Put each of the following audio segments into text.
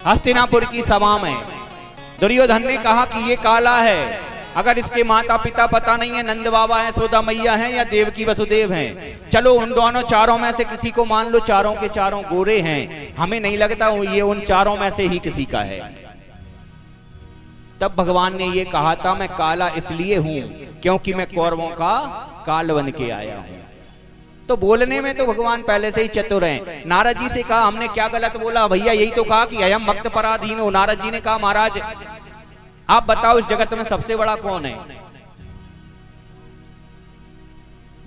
हस्तिनापुर की सभा में दुर्योधन ने कहा कि ये काला है, अगर इसके माता पिता पता नहीं है, नंद बाबा है, सोदा मैया है या देवकी वसुदेव हैं, चलो उन दोनों चारों में से किसी को मान लो, चारों के चारों गोरे हैं, हमें नहीं लगता ये उन चारों में से ही किसी का है। तब भगवान ने ये कहा था, मैं काला इसलिए हूं क्योंकि मैं कौरवों का काल बन के आया हूं। तो बोलने में तो भगवान पहले से ही चतुर हैं। नारद जी से कहा, हमने क्या गलत बोला भैया, यही तो कहा कि अयम मक्त पराधीन हो। नारद जी ने कहा, महाराज आप बताओ इस जगत में सबसे बड़ा कौन है?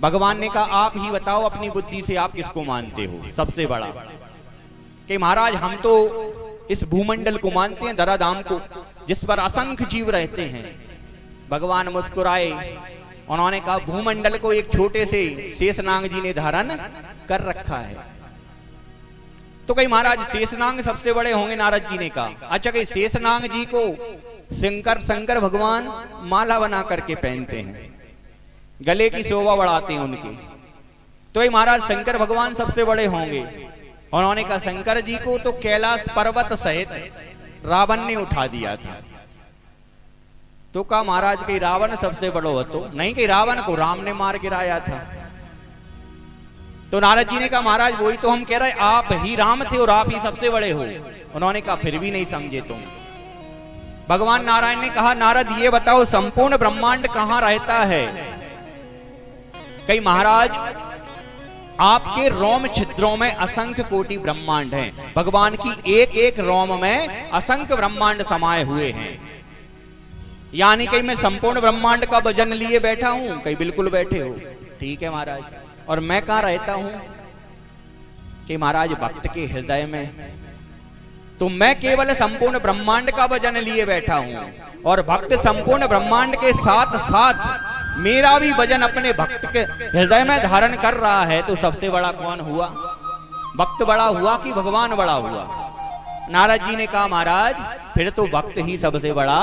भगवान ने कहा, आप ही बताओ अपनी बुद्धि से, आप किसको मानते हो सबसे बड़ा? कि महाराज हम तो इस भूमंडल को मानते हैं, धराधाम को, जिस पर असंख्य जीव रहते हैं। भगवान मुस्कुराए, उन्होंने कहा, भूमंडल को एक छोटे से शेषनाग जी ने धारण कर रखा है। तो कहीं महाराज शेषनाग सबसे बड़े होंगे? नारद जी ने कहा, अच्छा कहीं शेषनाग जी को शंकर भगवान माला बना करके पहनते हैं, गले की शोभा बढ़ाते हैं उनके, तो ये महाराज शंकर भगवान सबसे बड़े होंगे। उन्होंने कहा, शंकर जी को तो कैलाश पर्वत सहित रावण ने उठा दिया था। तो कहा, महाराज के रावण सबसे बड़ो हो? तो नहीं, कि रावण को राम ने मार गिराया था। तो नारद जी ने कहा, महाराज वही तो हम कह रहे, आप ही राम थे और आप ही सबसे बड़े हो। उन्होंने कहा, फिर भी नहीं समझे तुम। भगवान नारायण ने कहा, नारद ये बताओ संपूर्ण ब्रह्मांड कहां रहता है? कई महाराज आपके रोम छिद्रों में असंख्य कोटि ब्रह्मांड हैं। भगवान की एक एक रोम में असंख्य ब्रह्मांड समाये हुए हैं। यानी कहीं मैं संपूर्ण ब्रह्मांड का वजन लिए बैठा हूं? कहीं बिल्कुल बैठे हो, ठीक है महाराज। और मैं कहां रहता हूं? कि महाराज भक्त के हृदय में। तो मैं केवल संपूर्ण ब्रह्मांड का वजन लिए बैठा हूं, और भक्त संपूर्ण ब्रह्मांड के साथ साथ मेरा भी वजन अपने भक्त के हृदय में धारण कर रहा है। तो सबसे बड़ा कौन हुआ? भक्त बड़ा हुआ कि भगवान बड़ा हुआ? नारद जी ने कहा, महाराज फिर तो भक्त ही सबसे बड़ा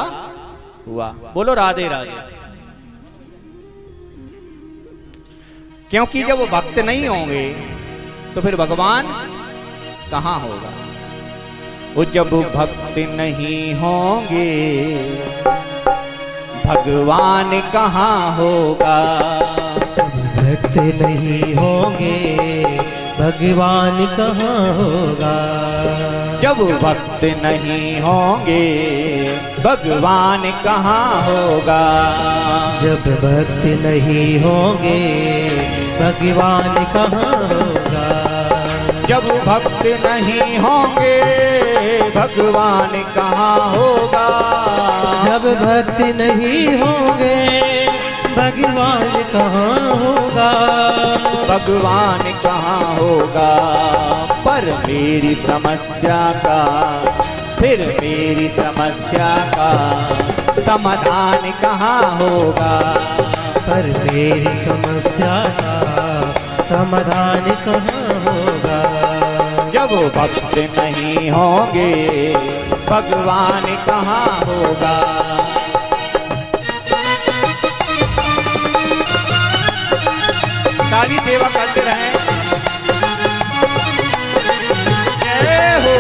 हुआ। बोलो राधे राधे। क्योंकि जब वो भक्त नहीं होंगे तो फिर भगवान कहां होगा? वो जब भक्त नहीं होंगे भगवान कहां होगा? जब भक्त नहीं होंगे भगवान कहां होगा? जब भक्त नहीं होंगे भगवान कहां होगा? जब भक्त नहीं होंगे भगवान कहां होगा? जब भक्त नहीं होंगे भगवान कहां होगा? जब भक्त नहीं होंगे भगवान कहां होगा? भगवान कहां होगा? पर मेरी समस्या का, फिर मेरी समस्या का समाधान कहां होगा? पर मेरी समस्या का समाधान कहां होगा? जब भक्त नहीं होंगे भगवान कहां होगा? सारी सेवा करते रहें। जय हो।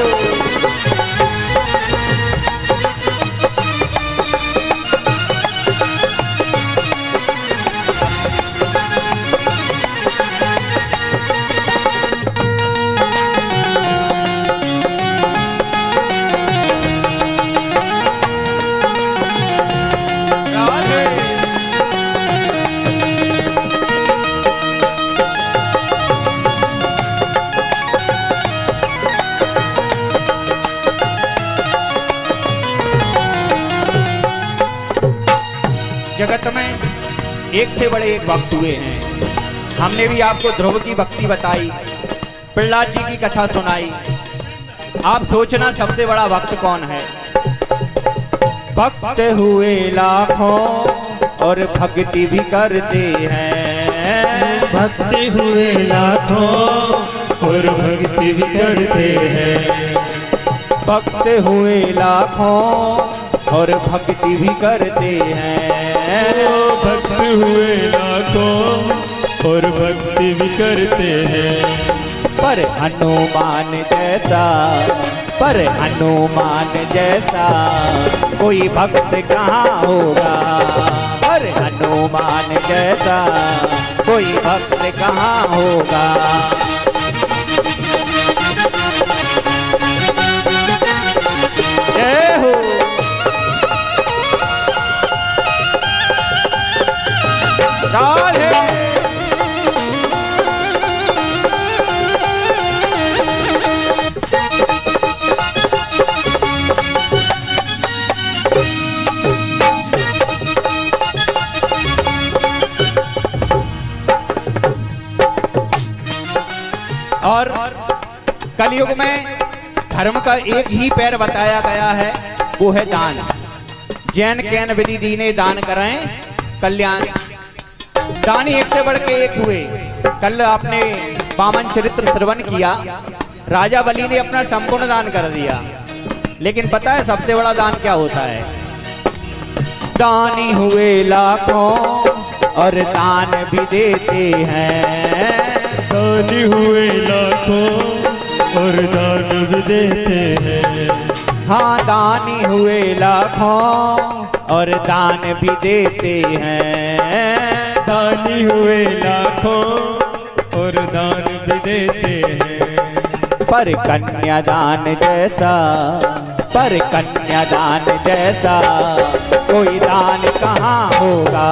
जगत में एक से बड़े एक भक्त हुए हैं। हमने भी आपको ध्रुव की भक्ति बताई, प्रहलाद जी की कथा सुनाई। आप सोचना सबसे बड़ा भक्त कौन है? भक्त हुए लाखों और भक्ति भी करते हैं। भक्त हुए लाखों और भक्ति भी करते हैं। भक्त हुए लाखों और भक्ति भी करते हैं। भक्त हुए लाखों और भक्ति भी करते हैं। पर हनुमान जैसा पर हनुमान जैसा कोई भक्त कहाँ होगा, पर हनुमान जैसा कोई भक्त कहाँ होगा। जय हो। राधे। और कलयुग में धर्म का एक ही पैर बताया गया है, वो है दान। जैन कैन विधि दीने दान कराएं कल्याण। दानी एक से बढ़ के एक हुए। कल आपने वामन चरित्र श्रवण किया, राजा बलि ने अपना संपूर्ण दान कर दिया, लेकिन पता है सबसे बड़ा दान क्या होता है? दानी हुए लाखों और दान भी देते हैं। दानी हुए लाखों और दान भी देते हैं। हाँ, दानी हुए लाखों और दान भी देते हैं। दानी हुए लाखों और दान भी देते हैं। पर कन्यादान जैसा, पर कन्यादान जैसा कोई दान कहाँ होगा,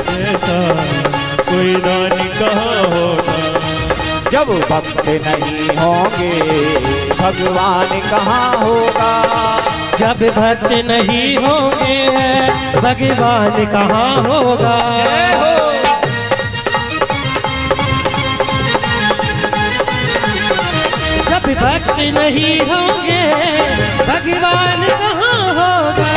जैसा कोई दान कहाँ होगा। जब भक्त नहीं होंगे भगवान कहाँ होगा, जब भक्त नहीं होंगे भगवान कहाँ होगा। जब भक्त नहीं होंगे भगवान कहाँ होगा।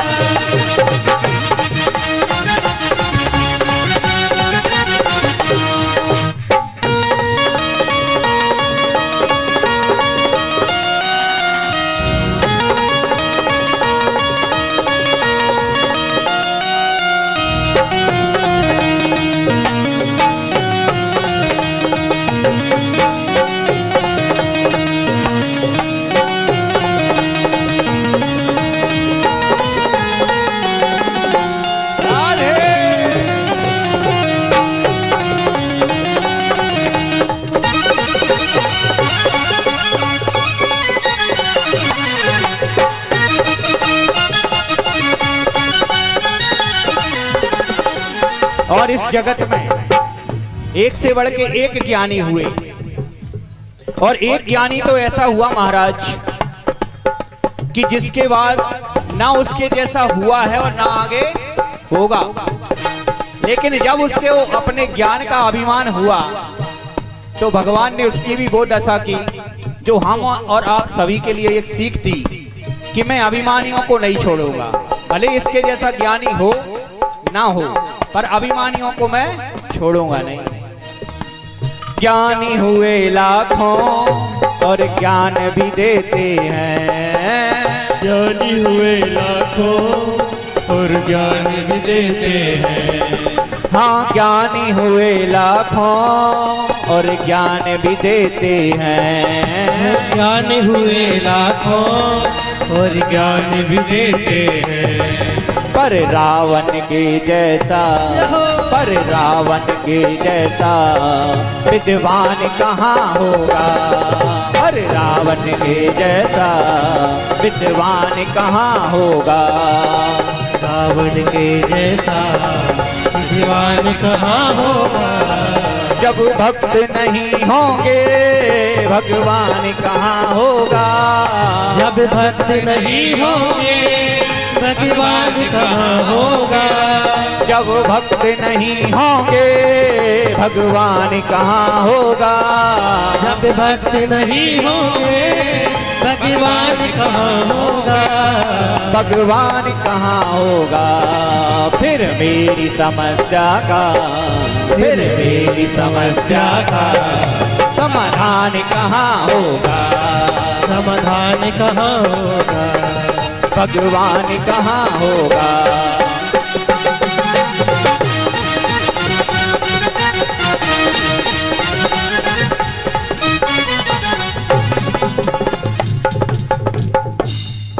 और इस जगत में एक से बढ़ के एक ज्ञानी हुए, और एक ज्ञानी तो ऐसा हुआ महाराज कि जिसके बाद ना उसके जैसा हुआ है और ना आगे होगा। लेकिन जब उसके वो अपने ज्ञान का अभिमान हुआ तो भगवान ने उसकी भी वो दशा की जो हम और आप सभी के लिए एक सीख थी कि मैं अभिमानियों को नहीं छोड़ूंगा। भले इसके जैसा ज्ञानी हो ना हो, पर अभिमानियों को मैं छोड़ूंगा नहीं। ज्ञानी हुए लाखों और ज्ञान भी देते हैं। ज्ञानी हुए लाखों और ज्ञान भी देते हैं। हाँ, ज्ञानी हुए लाखों और ज्ञान भी देते हैं। ज्ञान हुए लाखों और ज्ञान भी देते हैं। पर रावण के जैसा, पर रावण के जैसा विद्वान कहाँ होगा, पर रावण के जैसा विद्वान कहाँ होगा। रावण के जैसा विद्वान कहाँ होगा। जब भक्त नहीं होंगे भगवान कहाँ होगा। जब भक्त नहीं होंगे भगवान कहाँ होगा। जब भक्त नहीं होंगे भगवान कहाँ होगा। जब भक्त नहीं होंगे भगवान कहाँ होगा। भगवान कहाँ होगा। फिर मेरी समस्या का, फिर मेरी समस्या का समाधान कहाँ होगा। समाधान कहाँ होगा। भगवान कहाँ होगा।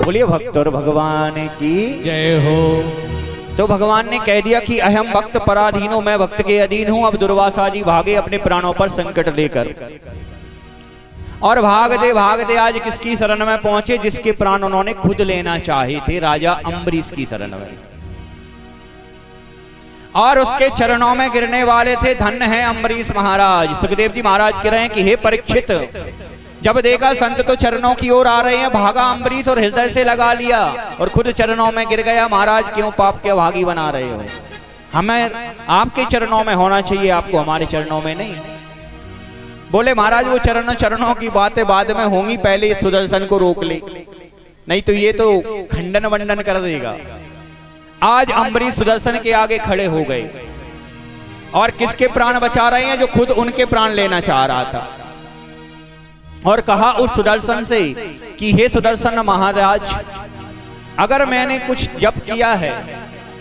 बोलिए भक्तोर भगवान की जय हो। तो भगवान ने कह दिया कि अहम भक्त पराधीन हूं, मैं भक्त के अधीन हूं। अब दुर्वासा जी भागे अपने प्राणों पर संकट लेकर, और भागते आज किसकी शरण में पहुंचे? जिसके प्राण उन्होंने खुद लेना चाहे थे, राजा अम्बरीश की शरण में। और उसके चरणों में गिरने वाले थे। धन्य है अम्बरीश महाराज। सुखदेव जी महाराज कह रहे हैं कि हे परीक्षित, जब देखा संत तो चरणों की ओर आ रहे हैं, भागा अम्बरीश और हृदय से लगा लिया और खुद चरणों में गिर गया। महाराज क्यों पाप के भागी बना रहे हो? हमें आपके चरणों में होना चाहिए, आपको हमारे चरणों में नहीं। बोले महाराज वो चरणों की बातें बाद में होंगी, पहले इस सुदर्शन को रोक ले, नहीं तो ये तो खंडन वंडन कर देगा। आज अम्बरीश सुदर्शन के आगे खड़े हो गए और किसके प्राण बचा रहे हैं? जो खुद उनके प्राण लेना चाह रहा था। और कहा उस सुदर्शन से कि हे सुदर्शन महाराज, अगर मैंने कुछ जप किया है,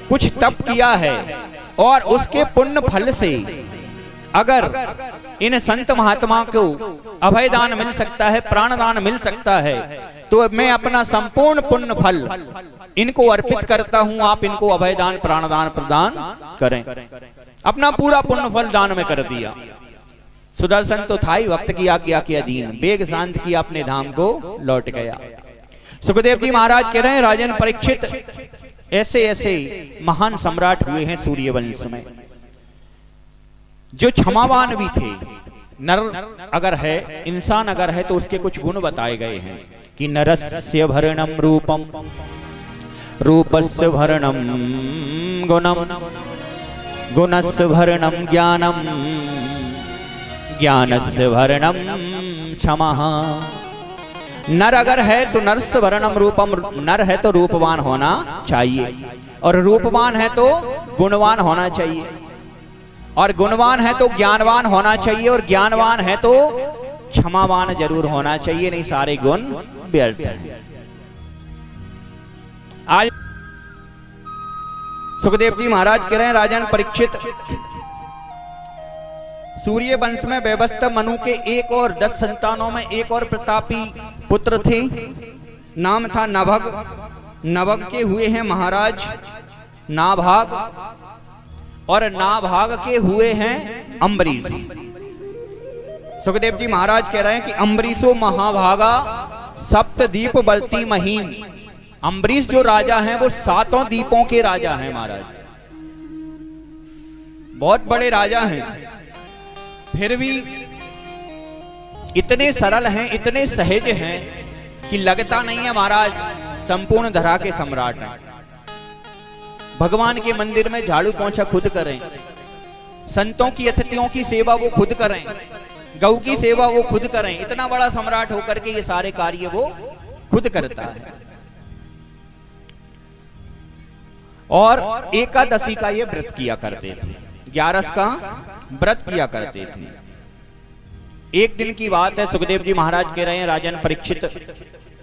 कुछ तप किया है और उसके पुण्य फल से अगर इन संत महात्मा को अभयदान मिल सकता है, प्राणदान मिल सकता है, तो मैं अपना संपूर्ण पुण्य फल इनको अर्पित करता हूं। आप इनको अभयदान प्राणदान प्रदान करें। अपना पूरा पुण्य फल दान में कर दिया। सुदर्शन तो था ही भक्त की आज्ञा के अधीन, बेग शांत किया, अपने धाम को लौट गया। सुखदेव जी महाराज कह रहे हैं राजन परीक्षित, ऐसे ऐसे महान सम्राट हुए हैं सूर्यवंश में, जो क्षमावान भी थे। नर अगर है, इंसान अगर है, तो उसके कुछ गुण बताए गए हैं कि नरस्य भरणम रूपम, रूपस्य भरणम गुणम, गुणस्य भरणम ज्ञानम, ज्ञानस्य भरणम क्षमा। नर अगर है तो नरस्य भरणम रूपम, नर है तो रूपवान होना चाहिए, और रूपवान है तो गुणवान होना चाहिए, और गुणवान है तो ज्ञानवान होना चाहिए, और ज्ञानवान है तो क्षमावान जरूर होना चाहिए, नहीं सारे गुण व्यर्थ हैं। आज सुखदेव जी महाराज कह रहे हैं राजन परीक्षित, सूर्य वंश में व्यवस्था मनु के एक और 10 संतानों में एक और प्रतापी पुत्र थे, नाम था नभग। नभग के हुए हैं महाराज नाभाग, और नाभाग के हुए हैं अम्बरीश। सुखदेव जी महाराज कह रहे हैं कि अम्बरीशो महाभागा सप्तदीप बलती महीम। अम्बरीश जो राजा हैं वो 7 द्वीपों के राजा हैं महाराज, बहुत बड़े राजा हैं, फिर भी इतने सरल हैं, इतने सहज हैं कि लगता नहीं है महाराज संपूर्ण धरा के सम्राट हैं। भगवान के मंदिर में झाड़ू पोंछा खुद करें, संतों की अतिथियों की सेवा वो खुद करें, गौ की सेवा वो खुद करें। इतना बड़ा सम्राट होकर के ये सारे कार्य वो खुद करता है। और एकादशी का ये व्रत किया करते थे, 11 का व्रत किया करते थे। एक दिन की बात है, सुखदेव जी महाराज कह रहे हैं राजन परीक्षित,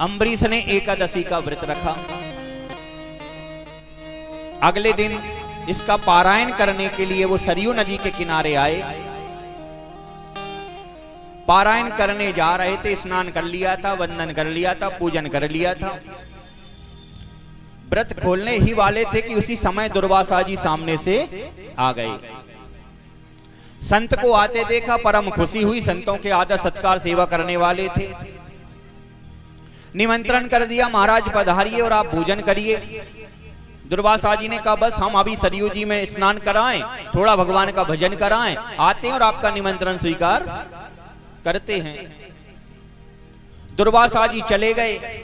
अम्बरीश ने एकादशी का व्रत रखा। अगले दिन इसका पारायण करने के लिए वो सरयू नदी के किनारे आए, पारायण करने जा रहे थे। स्नान कर लिया था, वंदन कर लिया था, पूजन कर लिया था, व्रत खोलने ही वाले थे कि उसी समय दुर्वासा जी सामने से आ गए। संत को आते देखा, परम खुशी हुई। संतों के आदर सत्कार सेवा करने वाले थे, निमंत्रण कर दिया, महाराज पधारिए और आप भोजन करिए। दुर्वासा जी ने कहा बस हम अभी सरयू जी में स्नान कराएं, थोड़ा भगवान का भजन कराएं, आते हैं और आपका निमंत्रण स्वीकार करते हैं। दुर्वासा जी चले गए।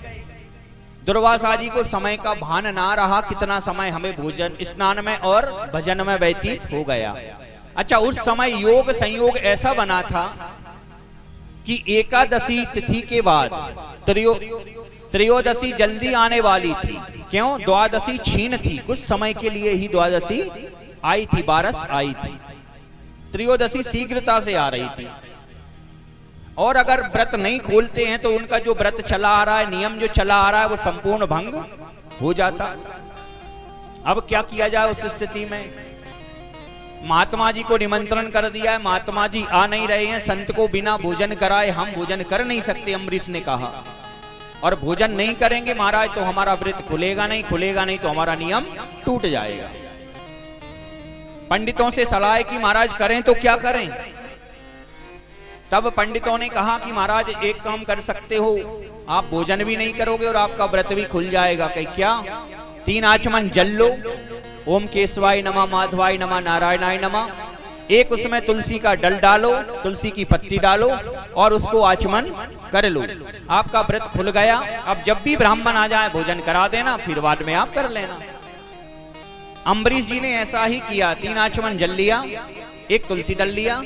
दुर्वासा जी को समय का भान ना रहा, कितना समय हमें भोजन स्नान में और भजन में व्यतीत हो गया। अच्छा, उस समय योग संयोग ऐसा बना था कि एकादशी तिथि के बाद त्रयोदशी जल्दी आने वाली थी। क्यों? द्वादशी छीन थी, कुछ समय के लिए ही द्वादशी आई थी, 12 आई थी। त्रयोदशी शीघ्रता से आ रही थी, और अगर व्रत नहीं खोलते हैं तो उनका जो व्रत चला आ रहा है, नियम जो चला आ रहा है, वो संपूर्ण भंग हो जाता। अब क्या किया जाए उस स्थिति में? महात्मा जी को निमंत्रण कर दिया है, महात्मा जी आ नहीं रहे हैं, संत को बिना भोजन कराए हम भोजन कर नहीं सकते। अम्बरीश ने कहा और भोजन नहीं करेंगे महाराज तो हमारा व्रत खुलेगा नहीं तो हमारा नियम टूट जाएगा। पंडितों से सलाह है कि महाराज करें तो क्या करें। तब पंडितों ने कहा कि महाराज एक काम कर सकते हो, आप भोजन भी नहीं करोगे और आपका व्रत भी खुल जाएगा। कहीं क्या? 3 आचमन जल लो, ओम केशवाय नमः, माधवाय नमः, नारायणाय नमः। एक उसमें तुलसी का डल डालो, तुलसी की पत्ती डालो और उसको आचमन कर लो, आपका व्रत खुल गया। अब जब भी ब्राह्मण आ जाए भोजन करा देना, फिर बाद में आप कर लेना। अम्बरीश जी ने ऐसा ही किया। 3 आचमन जल लिया, एक तुलसी डल लिया,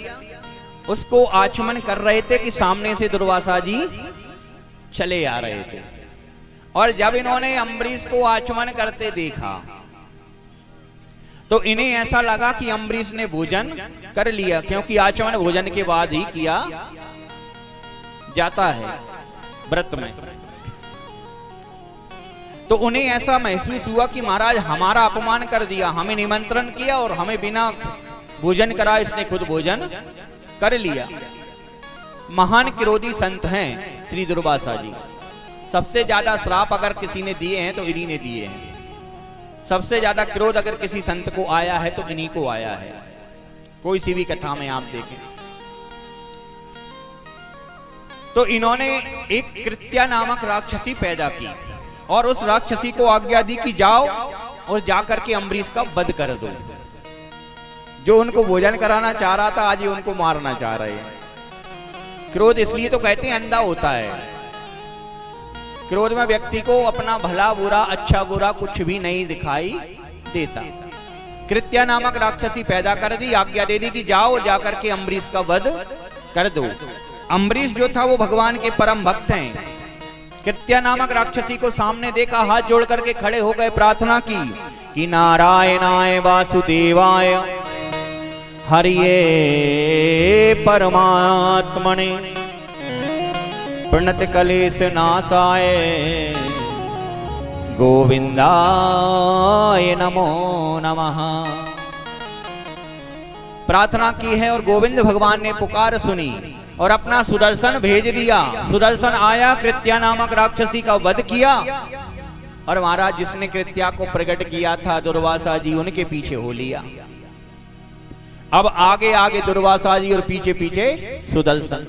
उसको आचमन कर रहे थे कि सामने से दुर्वासा जी चले आ रहे थे। और जब इन्होंने अम्बरीश को आचमन करते देखा तो इन्हें ऐसा लगा कि अम्बरीश ने भोजन कर लिया, क्योंकि आचमन भोजन के बाद ही किया जाता है व्रत में। तो उन्हें ऐसा महसूस हुआ कि महाराज हमारा अपमान कर दिया, हमें निमंत्रण किया और हमें बिना भोजन करा इसने खुद भोजन कर लिया। महान क्रोधी संत हैं श्री दुर्वासा जी। सबसे ज्यादा श्राप अगर किसी ने दिए हैं तो इन्हीं ने दिए हैं। सबसे ज्यादा क्रोध अगर किसी संत को आया है तो इन्हीं को आया है। कोई सी भी कथा में आप देखें तो इन्होंने एक कृत्या नामक राक्षसी पैदा की और उस राक्षसी को आज्ञा दी कि जाओ और जाकर के अम्बरीश का वध कर दो। जो उनको भोजन कराना चाह रहा था आज ही उनको मारना चाह रहे हैं। क्रोध इसलिए तो कहते हैं अंधा होता है। क्रोध में व्यक्ति को अपना भला बुरा अच्छा बुरा कुछ भी नहीं दिखाई देता। कृत्या नामक राक्षसी पैदा कर दी, आज्ञा दे दी कि जाओ जाकर के अम्बरीश का वध कर दो। अम्बरीश जो था वो भगवान के परम भक्त हैं। कृत्या नामक राक्षसी को सामने देखा, हाथ जोड़ करके खड़े हो गए, प्रार्थना की कि नारायणाय वासुदेवाय हरिये परमात्मने प्रणत कलेश नाशाय गोविंदाय नमो नमः। प्रार्थना की है और गोविंद भगवान ने पुकार सुनी और अपना सुदर्शन भेज दिया। सुदर्शन आया, कृत्या नामक राक्षसी का वध किया और महाराज जिसने कृत्या को प्रकट किया था दुर्वासा जी, उनके पीछे हो लिया। अब आगे आगे दुर्वासा जी और पीछे पीछे सुदर्शन।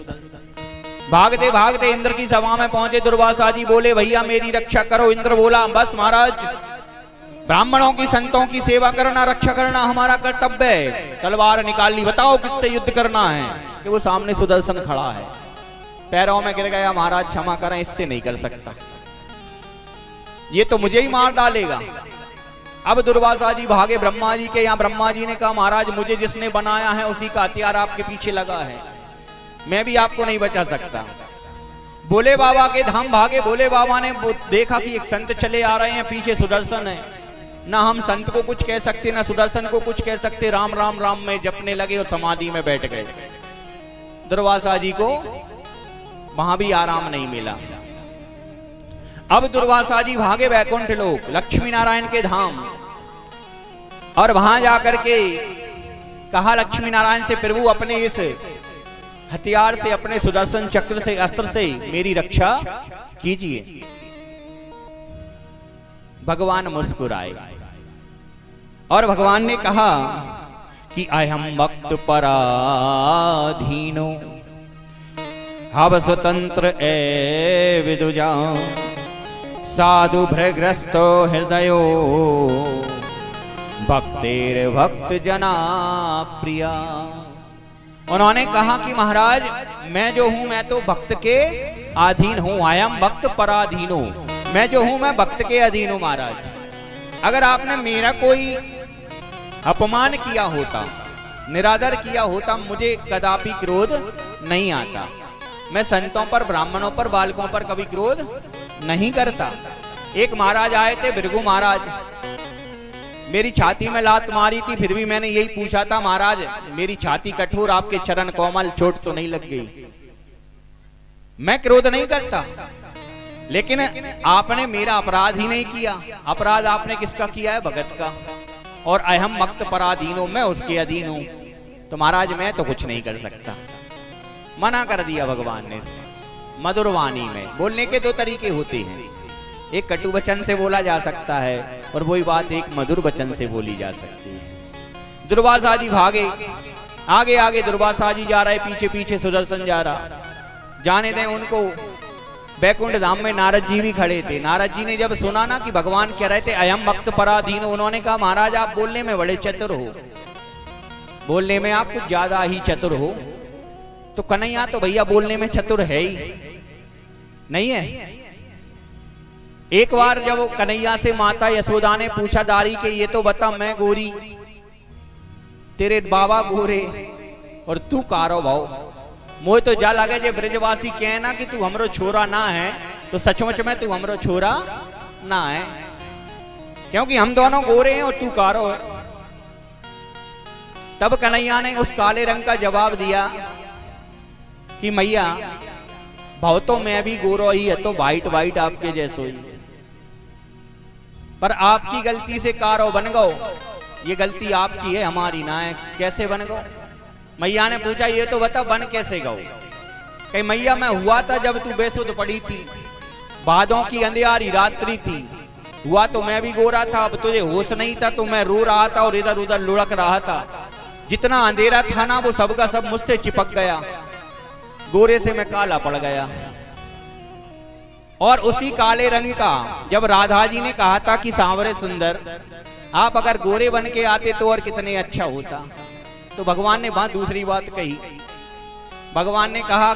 भागते भागते इंद्र की सभा में पहुंचे। दुर्वासा जी बोले भैया मेरी रक्षा करो। इंद्र बोला बस महाराज, ब्राह्मणों की संतों की सेवा करना रक्षा करना हमारा कर्तव्य है। तलवार निकाल ली, बताओ किससे युद्ध करना है। कि वो सामने सुदर्शन खड़ा है, पैरों में गिर गया। महाराज क्षमा करें, इससे नहीं कर सकता, ये तो मुझे ही मार डालेगा। अब दुर्वासा जी भागे ब्रह्मा जी के यहाँ। ब्रह्मा जी ने कहा महाराज मुझे जिसने बनाया है उसी का हथियार आपके पीछे लगा है, मैं भी आपको नहीं बचा सकता। भोले बाबा के धाम भागे। भोले बाबा ने देखा कि एक संत चले आ रहे हैं, पीछे सुदर्शन है। ना हम संत को कुछ कह सकते ना सुदर्शन को कुछ कह सकते। राम राम राम में जपने लगे और समाधि में बैठ गए। दुर्वासा जी को वहां भी आराम नहीं मिला। अब दुर्वासा जी भागे वैकुंठ लोक, लक्ष्मी नारायण के धाम, और वहां जाकर के कहा लक्ष्मी नारायण से प्रभु अपने इस हथियार से, अपने सुदर्शन चक्र से, अस्त्र से मेरी रक्षा कीजिए। भगवान मुस्कुराए और भगवान ने कहा कि अहम भक्त पराधीनो हव स्वतंत्र ए विदुजा साधु भ्रग्रस्तो हृदयो भक्तेर भक्त जना प्रिया। उन्होंने कहा कि महाराज मैं जो हूं मैं तो भक्त के अधीन हूं। अयम भक्त पराधीनो, मैं जो हूं मैं भक्त के अधीन हूं। महाराज अगर आपने मेरा कोई अपमान किया होता, निरादर किया होता, मुझे कदापि क्रोध नहीं आता। मैं संतों पर, ब्राह्मणों पर, बालकों पर कभी क्रोध नहीं करता। एक महाराज आए थे, भृगु महाराज, मेरी छाती में लात मारी थी, फिर भी मैंने यही पूछा था महाराज मेरी छाती कठोर, आपके चरण कोमल, चोट तो नहीं लग गई। मैं क्रोध नहीं करता, लेकिन आपने मेरा अपराध ही नहीं किया। अपराध आपने किसका किया है? भगत का। और अहम भक्त पराधीनो, मैं उसके अधीन हूं, तो महाराज मैं तो कुछ नहीं कर सकता। मना कर दिया भगवान ने। मधुर वाणी में। बोलने के दो तरीके होते हैं, एक कटु वचन से बोला जा सकता है और वही बात एक मधुर वचन से बोली जा सकती है। दुर्वासा जी भागे, आगे आगे दुर्वासा जी जा रहे, पीछे पीछे सुदर्शन जा रहा। जाने दें उनको, बैकुंठ धाम में नारद जी भी खड़े थे। नारद जी ने जब सुना ना कि भगवान कह रहे थे अयम भक्त पराधीन, उन्होंने कहा महाराज आप बोलने में बड़े चतुर हो, बोलने में आप कुछ ज्यादा ही चतुर हो। तो कन्हैया तो भैया बोलने में चतुर है ही नहीं है। एक बार जब कन्हैया से माता यशोदा ने पूछा दारी के ये तो बता, मैं गोरी, तेरे बाबा गोरे और तू कारो भाव, मोह तो जा लगे जे ब्रजवासी कहे ना कि तू हमरो छोरा ना है, तो सचमुच में तू हमरो छोरा ना है, क्योंकि हम दोनों गोरे हैं और तू कारो है। तब कन्हैया ने उस काले रंग का जवाब दिया कि मैया भाव तो मैं भी गोरो ही है, तो वाइट वाइट आपके जैसो ही, पर आपकी गलती से कारो बन गो, ये गलती आपकी है हमारी ना है। कैसे बन गो? मैया ने पूछा ये तो बता बन कैसे गो? कहीं मैया मैं हुआ था जब तू बेसुध पड़ी थी, बादों की अंधियारी रात्रि थी, हुआ तो मैं भी गोरा था, अब तुझे होश नहीं था तो मैं रो रहा था और इधर उधर लुढ़क रहा था, जितना अंधेरा था ना वो सबका सब मुझसे चिपक गया, गोरे से मैं काला पड़ गया। और उसी काले रंग का जब राधा जी ने कहा था कि सांवरे सुंदर आप अगर गोरे बन के आते तो और कितने अच्छा होता, तो भगवान ने वहां दूसरी बात कही। भगवान ने कहा कि